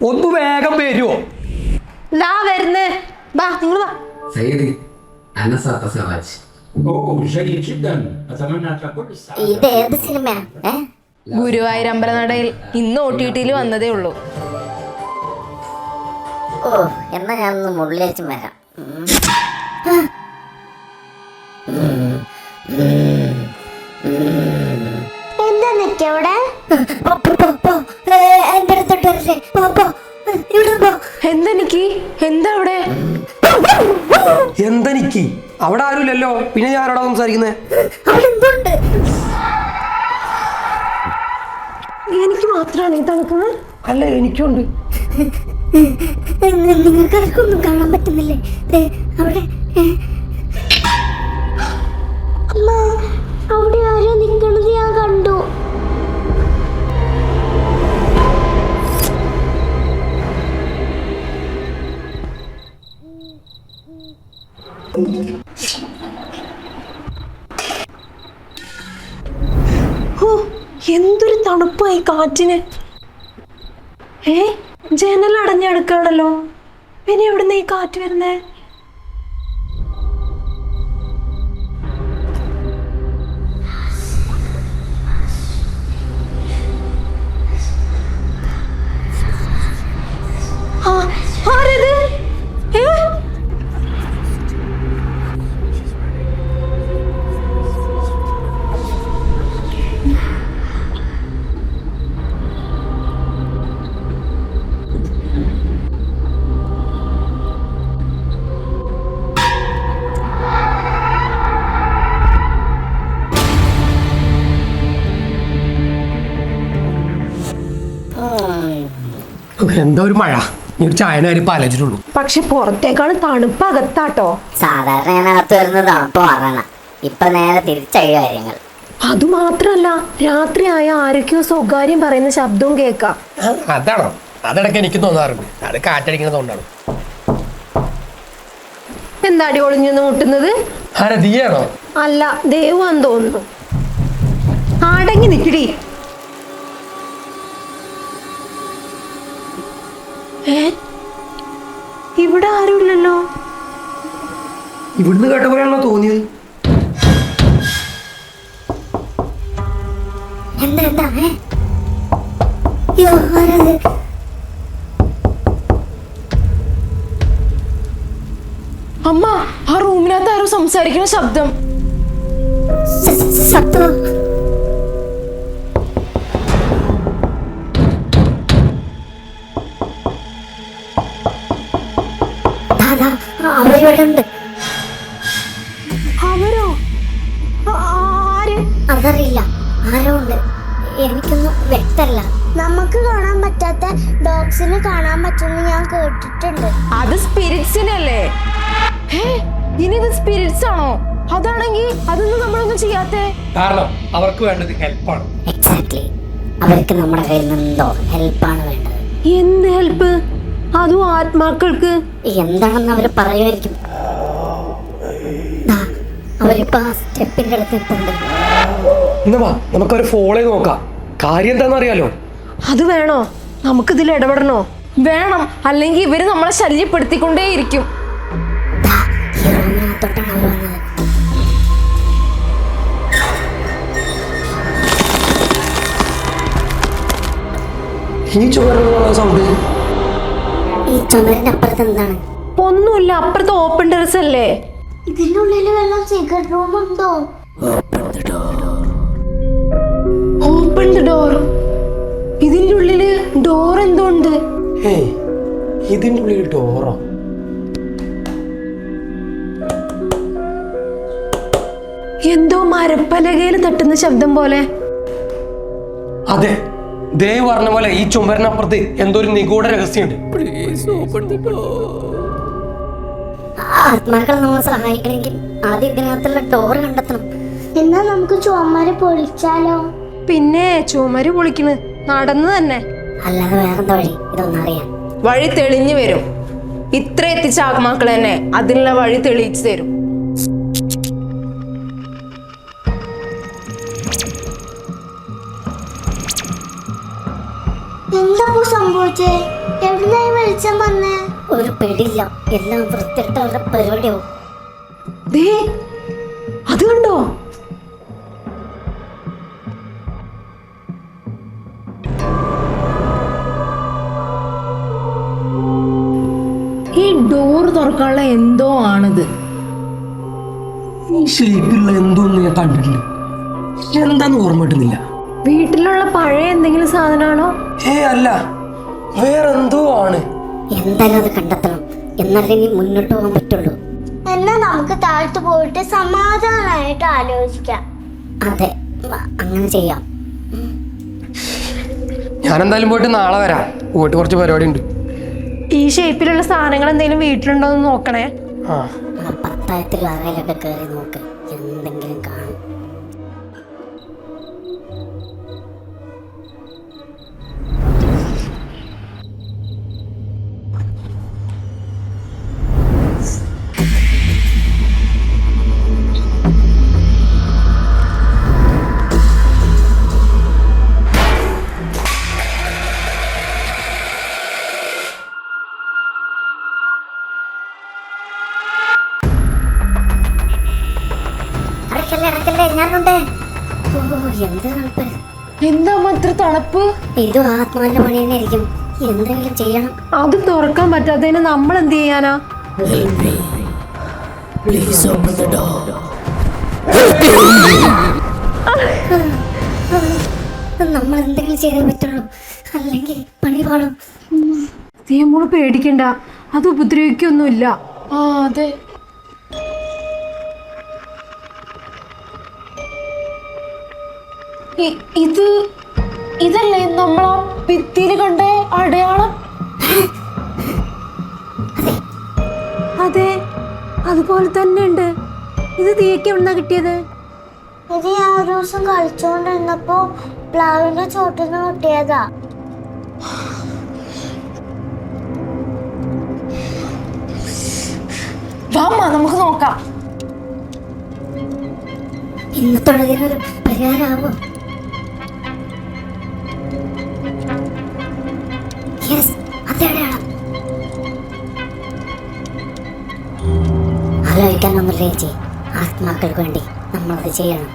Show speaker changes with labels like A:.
A: ഒന്ന് വേഗം വരുമോ?
B: ദാ വരുന്നേ. ബാ നിങ്ങൾ വാ.
C: سيدي أنا سأتزوج.
D: جيد جدا أتمنى تكون
E: ഇത് ഏത് സിനിമയാ?
B: ഗുരുവായൂർ അമ്പലനടയിൽ ഇന്ന് OTT വന്നതേ ഉള്ളൂ.
E: ഓ എന്നാ ഞാനൊന്ന് മുള്ളിലേച്ചും വരാം.
F: എന്താ നിക്കവിടെ?
E: എന്റെ അടുത്തോട്ട് വരല്ലേ?
B: എന്തെനിക്ക് എന്താ അവിടെ?
A: എന്തെനിക്ക് അവിടെ ആരുമില്ലല്ലോ, പിന്നെ ഞാനോടാ സംസാരിക്കുന്നേ?
B: എനിക്ക് മാത്രമാണ് ഈ തണുക്കുന്നത്?
A: അല്ല, എനിക്കുണ്ട്.
E: നിങ്ങൾക്കൊന്നും കാണാൻ പറ്റുന്നില്ലേ? അവിടെ
F: അമ്മ, അവിടെ ആരോ നിക്കണത് ഞാൻ കണ്ടു.
B: എന്തൊരു തണുപ്പായി കാറ്റിന്. ജനൽ അടഞ്ഞെടുക്കാണല്ലോ. പിന്നെ എവിടുന്ന് ഈ കാറ്റ് വരുന്നേ? ആരത്?
A: എന്താ ഒരു മഴ! ഈ ഒരു ചായയുടെ കാര്യം ആലോചിച്ചിട്ടുള്ളൂ.
B: പക്ഷെ പുറത്തേക്കാണ് തണുപ്പ് അകത്താട്ടോ.
E: സാധാരണ ഞാൻ അകത്ത് വരുന്നത് തണുപ്പ് മാറണം. ഇപ്പൊ നേരെ തിരിച്ചായി കാര്യങ്ങൾ.
B: അതുമാത്രല്ല, രാത്രിയായ ആരൊക്കെയോ സ്വകാര്യം പറയുന്ന ശബ്ദവും കേൾക്കാം.
A: അതാണോ? അതിടയ്ക്ക് എനിക്ക് തോന്നാറുണ്ട്. അത് കാറ്റടിക്കുന്നതുകൊണ്ടാണ്.
B: എന്താടി ഒളിഞ്ഞു മുട്ടുന്നത്?
A: ഹരതിയാണോ?
B: അല്ല, ദേവാന്ന് തോന്നുന്നു. അടങ്ങി നിക്കടി. ഇവിടെ ആരുമില്ലല്ലോ.
A: ഇവിടുന്ന് കേട്ട പോലെയാണോ തോന്നിയത്?
E: എന്താ
B: അമ്മ, ആ റൂമിനകത്ത് ആരോ സംസാരിക്കുന്ന ശബ്ദം.
E: അവരിവിടെ.
B: അവരോ? ആര്?
E: അതറിയില്ല, ആരോ ഉണ്ട്. എനിക്കൊന്നും വ്യക്തല്ല.
F: നമുക്ക് കാണാൻ പറ്റാത്ത ഡോഗ്സിന് കാണാൻ പറ്റുമെന്ന് ഞാൻ കേട്ടിട്ടുണ്ട്.
B: അത് സ്പിരിറ്റ്സിനല്ലേ? ഇനി ഇത് സ്പിരിറ്റ്സ് ആണോ? അതാണെങ്കിൽ അതൊന്നും നമ്മളൊന്നും ചെയ്യാത്തേ.
A: കാരണം അവർക്ക് വേണ്ടത് ഹെൽപ്പാണ്.
E: എക്സാക്ട്ലി. അവർക്ക് നമ്മുടെ കയ്യിൽ നിന്നെന്തോ ഹെൽപ്പാണ് വേണ്ടത്.
B: എന്ത് ഹെൽപ്പ്? അതും ആത്മാക്കൾക്ക്.
E: എന്താണെന്ന് അവര് പറയുമായിരിക്കും. അവരിപ്പോ ആ സ്റ്റെപ്പിന്റെ അടുത്ത് എത്തുന്നുണ്ട്.
A: എന്നാ വാ, നമുക്കൊരു ഫോളോ ചെയ്ത് നോക്കാം. കാര്യം എന്താണെന്ന് അറിയാലോ?
B: അത് വേണോ? നമുക്കിതിൽ ഇടപെടണോ? വേണം, അല്ലെങ്കിൽ ഇവര് നമ്മളെ ശല്യപ്പെടുത്തിക്കൊണ്ടേയിരിക്കും.
E: തൊട്ടാണ് അവർ വന്നത്.
A: ഈ ചോറുള്ള സൗണ്ട്.
E: ഈ ചുമരിന്റെ അപ്പുറത്ത് എന്താണ്?
B: ഒന്നുമില്ല, അപ്പുറത്ത് ഓപ്പൺ ടെറസ് അല്ലേ.
F: ഇതിന്റെ ഉള്ളിൽ വല്ല സീക്രട്ട് റൂം ഉണ്ടോ?
B: Open the door. ഇതിന്റെ ഉള്ളില് ഡോർ എന്തോ ഉണ്ട്.
A: ഇതിന്റെ ഉള്ളിൽ ഡോറോ?
B: എന്തോ മരപ്പലകയിൽ തട്ടുന്ന ശബ്ദം പോലെ.
A: അതെ, ദേവ് പറഞ്ഞ പോലെ ഈ ചുമരിനപ്പുറത്ത് എന്തോ ഒരു നിഗൂഢ രഹസ്യമുണ്ട്.
E: ആത്മാക്കളെ നമ്മൾ സഹായിക്കണമെങ്കിൽ ആദ്യം ഇതിനകത്തുള്ള ഡോർ കണ്ടെത്തണം.
F: എന്നാ നമുക്ക് ചുവന്മാരെ പൊളിച്ചാലോ?
B: പിന്നെ ചുമര് പൊളിക്കണ് നടന്നു തന്നെ.
E: അല്ലാതെ വേറെന്താ വഴി? ഇതൊന്നും അറിയാൻ.
B: വഴി തെളിഞ്ഞു വരും. ഇത്ര എത്തിച്ച ആത്മാക്കൾ തന്നെ അതിനുള്ള വഴി തെളിയിച്ചു തരും.
F: എന്താ സംഭവിച്ചേ? എവിടുന്നായി വെളിച്ചം വന്നേ?
E: ഒരു പെടില്ല, എല്ലാം വൃത്തിട്ട അവരുടെ പരിപാടിയാവും.
B: ദേ അത് കണ്ടോ? ഈ ഡോർ തുറക്കാനുള്ള എന്തോ ആണിത്.
A: ഈ ഷേപ്പിലുള്ള എന്തോന്ന് ഞാൻ കണ്ടിട്ടുണ്ട്, എന്താന്ന് ഓർമ്മ കിട്ടുന്നില്ല.
B: വീട്ടിലുള്ള പഴയ എന്തെങ്കിലും സാധനമാണോ?
A: അല്ല, വേറെന്തോ ആണ്.
E: എന്തായാലും അത് കണ്ടെത്തണം, എന്നാലേ ഇനി മുന്നോട്ട് പോകാൻ പറ്റുള്ളൂ.
F: എന്നാ നമുക്ക് താഴത്ത് പോയിട്ട് സമാധാനമായിട്ട് ആലോചിക്കാം.
E: അതെ, അങ്ങനെ ചെയ്യാം.
A: ഞാൻ എന്തായാലും പോയിട്ട് നാളെ വരാം. പോയിട്ട് കുറച്ച് പരിപാടി ഉണ്ട്.
B: ഈ ഷേപ്പിലുള്ള സാധനങ്ങൾ എന്തെങ്കിലും വീട്ടിലുണ്ടോ എന്ന് നോക്കണേ.
A: ആ,
E: പത്തായത്തിൽ അറയിലൊക്കെ കയറി നോക്ക്, എന്തെങ്കിലും കാണും. ഞാനുണ്ട്. എന്ത് തണുപ്പ്!
B: എന്താ അത്ര തണുപ്പ്?
E: ഇതും ആത്മാവിന്റെ പണി തന്നെ ആയിരിക്കും. എന്തെങ്കിലും ചെയ്യണം.
B: അത് തുറക്കാൻ പറ്റാത്തതിന് നമ്മൾ എന്ത് ചെയ്യാനാ?
E: നമ്മൾ എന്തെങ്കിലും ചെയ്തേ പറ്റുള്ളൂ, അല്ലെങ്കിൽ പണി പാടും.
B: മോള് പേടിക്കണ്ട, അത് ഉപദ്രവിക്കൊന്നുമില്ല. ആ അതെ. ഇതല്ലേ നമ്മളാ ഭിത്തിയിൽ കണ്ട അടയാളം? അതെ, അതുപോലെ തന്നെ ഉണ്ട്. ഇത് തീയൊക്കെ എവിടുന്നാ കിട്ടിയത്?
F: ഇത് ഞാൻ ഒരു ദിവസം കളിച്ചോണ്ടിരുന്നപ്പോ പ്ലാവിന്റെ ചോട്ടിന്ന് കിട്ടിയതാ.
B: നമുക്ക് നോക്കാം.
E: ഇന്നത്തുള്ളതിനൊരു പരിഹാരമാവോ? ആലോചിക്കാനൊന്നുമില്ല ചേച്ചി, ആത്മാക്കൾക്ക് വേണ്ടി നമ്മളത് ചെയ്യണം.